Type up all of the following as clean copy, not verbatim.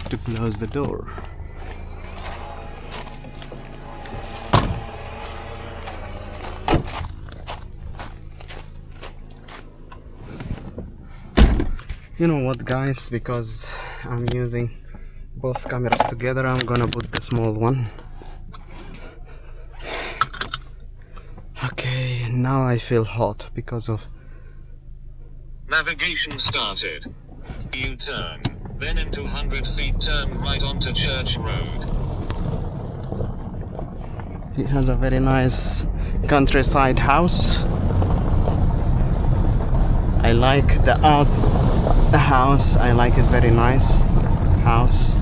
have to close the door. You know what, guys, because I'm using both cameras together, I'm gonna put the small one. Okay, now I feel hot because of navigation started. U-turn, then in 200 feet turn right onto Church Road. It has a very nice countryside house. I like the house. I like it, very nice house.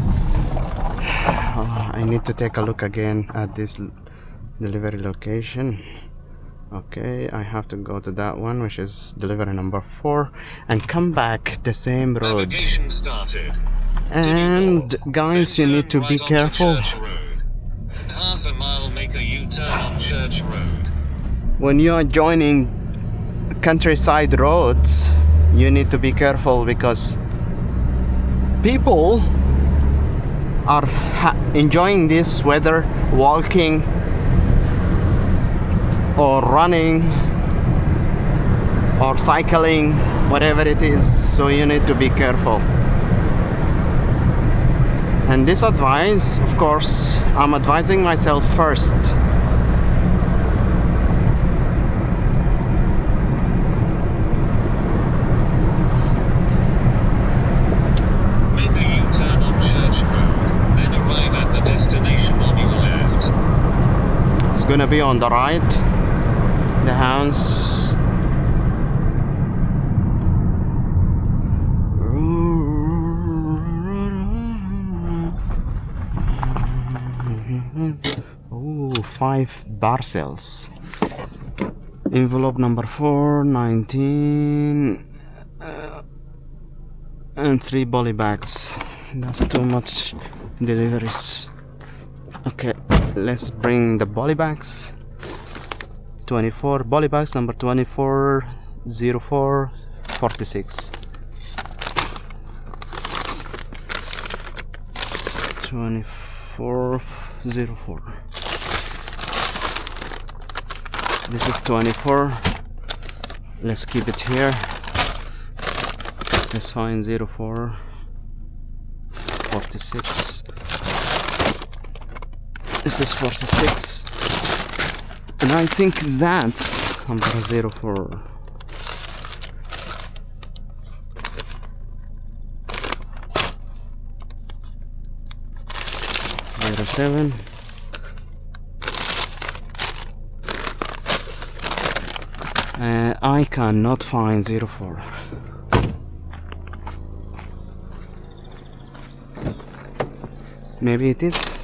I need to take a look again at this delivery location. Okay, I have to go to that one, which is delivery number 4, and come back the same road. Navigation started. And guys, you need to be careful. Half a mile, make a U-turn on Church Road. When you are joining countryside roads, you need to be careful because people are enjoying this weather, walking or running or cycling, whatever it is, so you need to be careful. And this advice, of course, I'm advising myself first. Make a U-turn on Church Road, then arrive at the destination on your left. It's gonna be on the right, the house. Oh, 5 parcels. Envelope number 4, 19, and 3 poly bags. That's too much deliveries. Okay, let's bring the poly bags. 24 poly bags, number 240446. 2404. This is 24. Let's keep it here. Let's find 0446. This is 46. And I think that's number 04. 07. I cannot find 04. Maybe it is.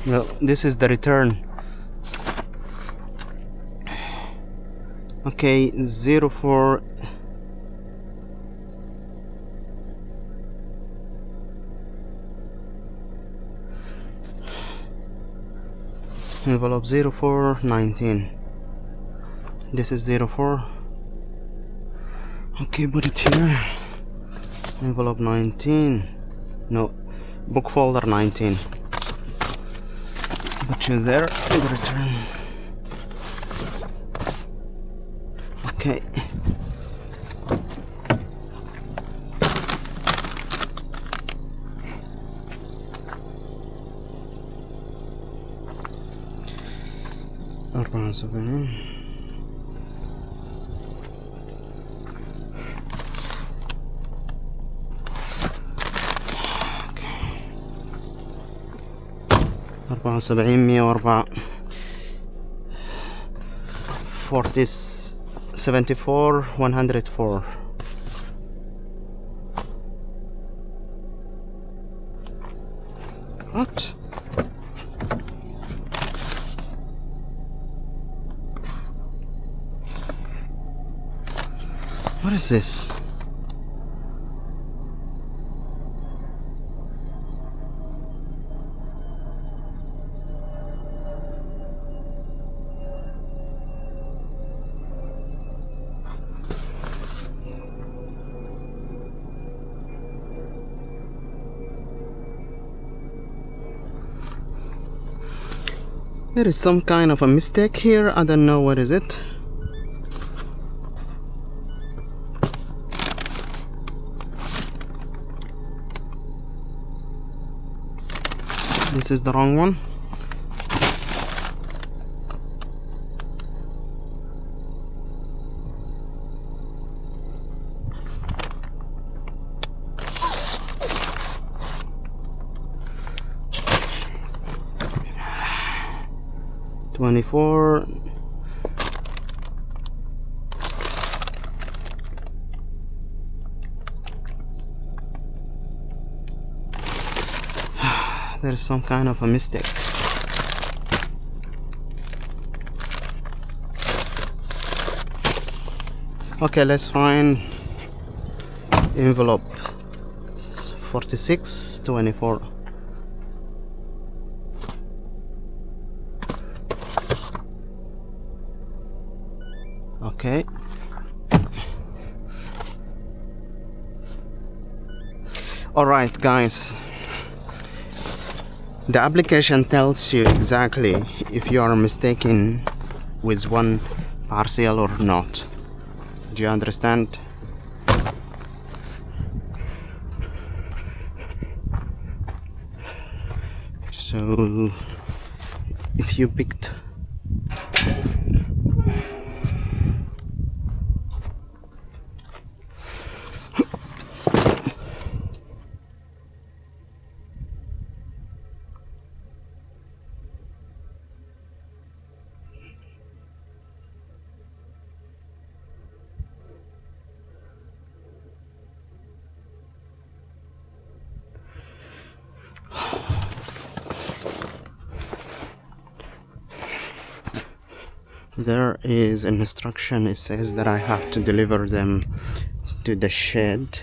Well, this is the return. Okay, 04. Envelope 0419. This is 04. Okay, put it here. Envelope 19. No, book folder 19. Put you there and return. Okay. أربعة وسبعين. أربعة وسبعين 104 74 104. What? What is this? There is some kind of a mistake here. I don't know what is it. This is the wrong one. $24. There is some kind of a mistake. Okay, let's find envelope. 4624. Okay. All right, guys. The application tells you exactly if you are mistaken with one parcel or not. Do you understand? So if you picked there is an instruction. It says that I have to deliver them to the shed,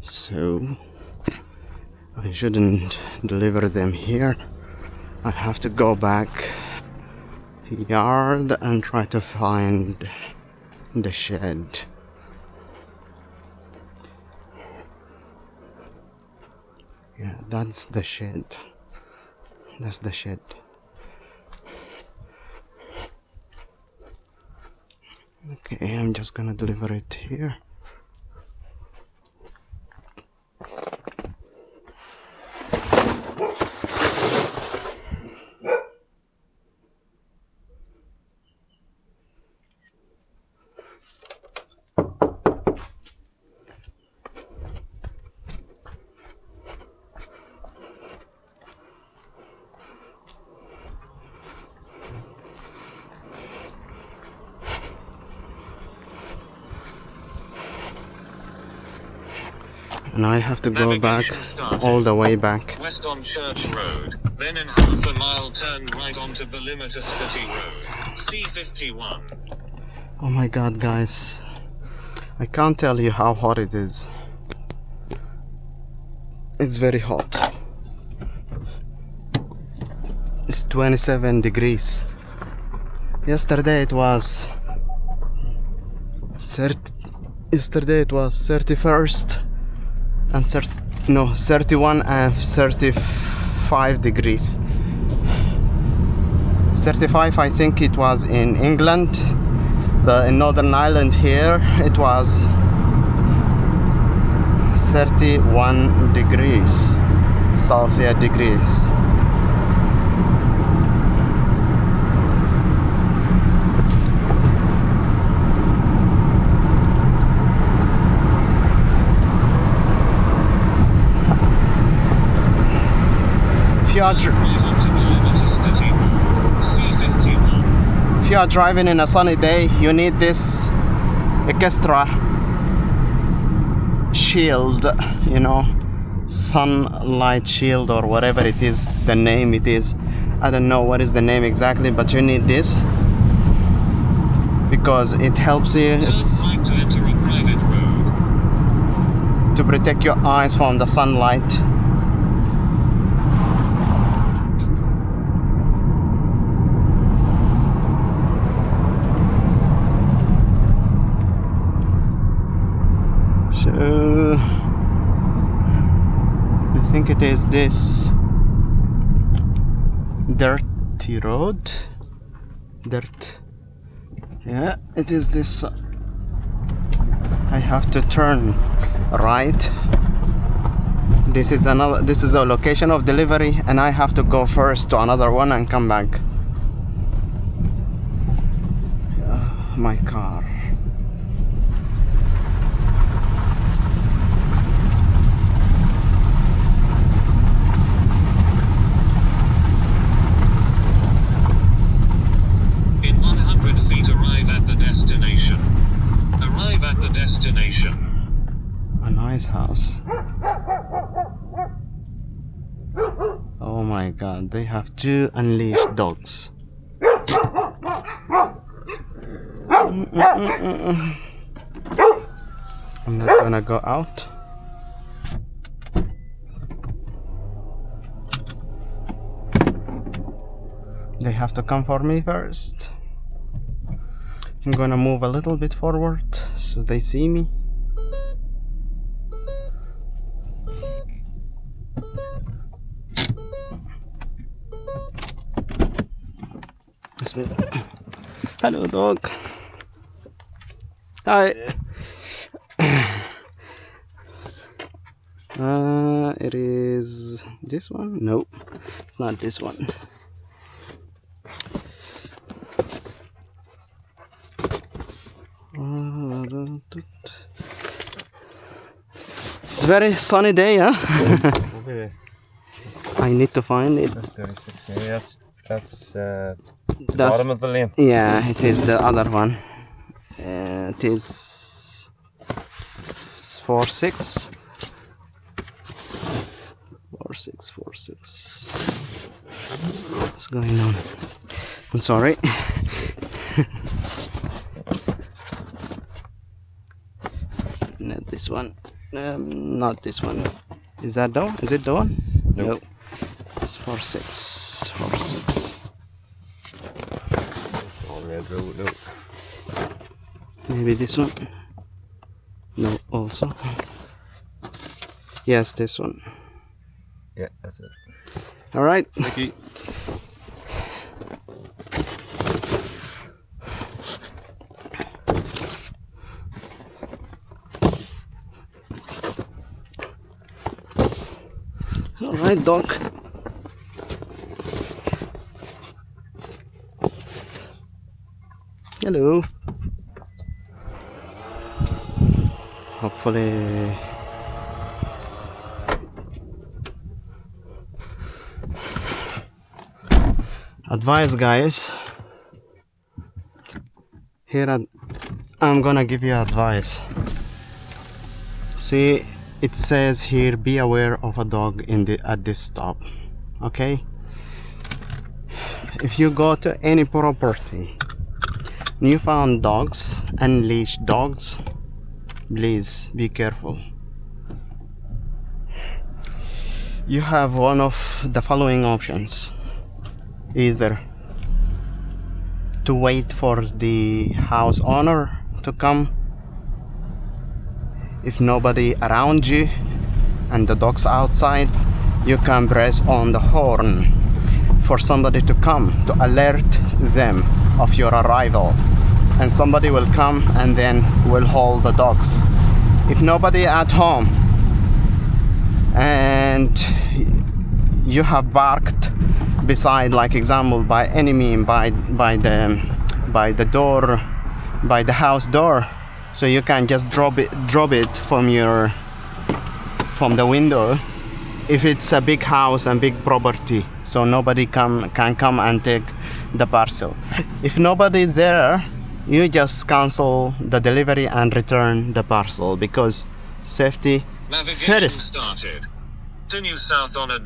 so I shouldn't deliver them here. I have to go back yard and try to find the shed. Yeah, that's the shed. That's the shed. Okay, I'm just gonna deliver it here. And I have to go back all the way back. West on Church Road, then in half a mile turn right onto Balimata City Road, C51. Oh my god, guys. I can't tell you how hot it is. It's very hot. It's 27 degrees. Yesterday it was 31st and 31 and 35 degrees. 35 I think it was in England, but in Northern Ireland here it was 31 degrees Celsius degrees. If you are driving in a sunny day, you need this extra shield, you know, sunlight shield or whatever it is, the name it is. I don't know what is the name exactly, but you need this because it helps you Turn right to enter a private road. to protect your eyes from the sunlight. So I think it is this dirty road. Dirt. Yeah, it is this. I have to turn right. This is the location of delivery, and I have to go first to another one and come back. My car. In 100 feet, arrive at the destination. Arrive at the destination. A nice house. Oh my god, they have 2 unleashed dogs. I'm not gonna go out. They have to come for me first. I'm gonna move a little bit forward so they see me. Hello, dog. Hi. It is this one? No, it's not this one. It's a very sunny day, huh? I need to find it. That's 36. Yeah, that's the bottom of the lane. Yeah, it is the other one. It is 46. 46. What's going on? I'm sorry. Not this one. Not this one. Is that the one? Is it the one? Nope. No. It's 46. 46. On red road, no. Maybe this one. No, also. Yes, this one. Yeah, that's it. All right. Thank you. All right, Doc. Hello. Hopefully. Advice, guys. Here I'm gonna give you advice. See, it says here, be aware of a dog at this stop. Okay? If you go to any property, you found dogs, unleashed dogs, please be careful. You have one of the following options. Either to wait for the house owner to come if nobody around you and the dog's outside, you can press on the horn for somebody to come to alert them of your arrival, and somebody will come and then will hold the dogs. If nobody at home and you have barked beside, like example, by any mean, by the door, by the house door, so you can just drop it from the window. If it's a big house and big property, so nobody can come and take the parcel. If nobody there, you just cancel the delivery and return the parcel, because safety Navigation first. started. Continue south on a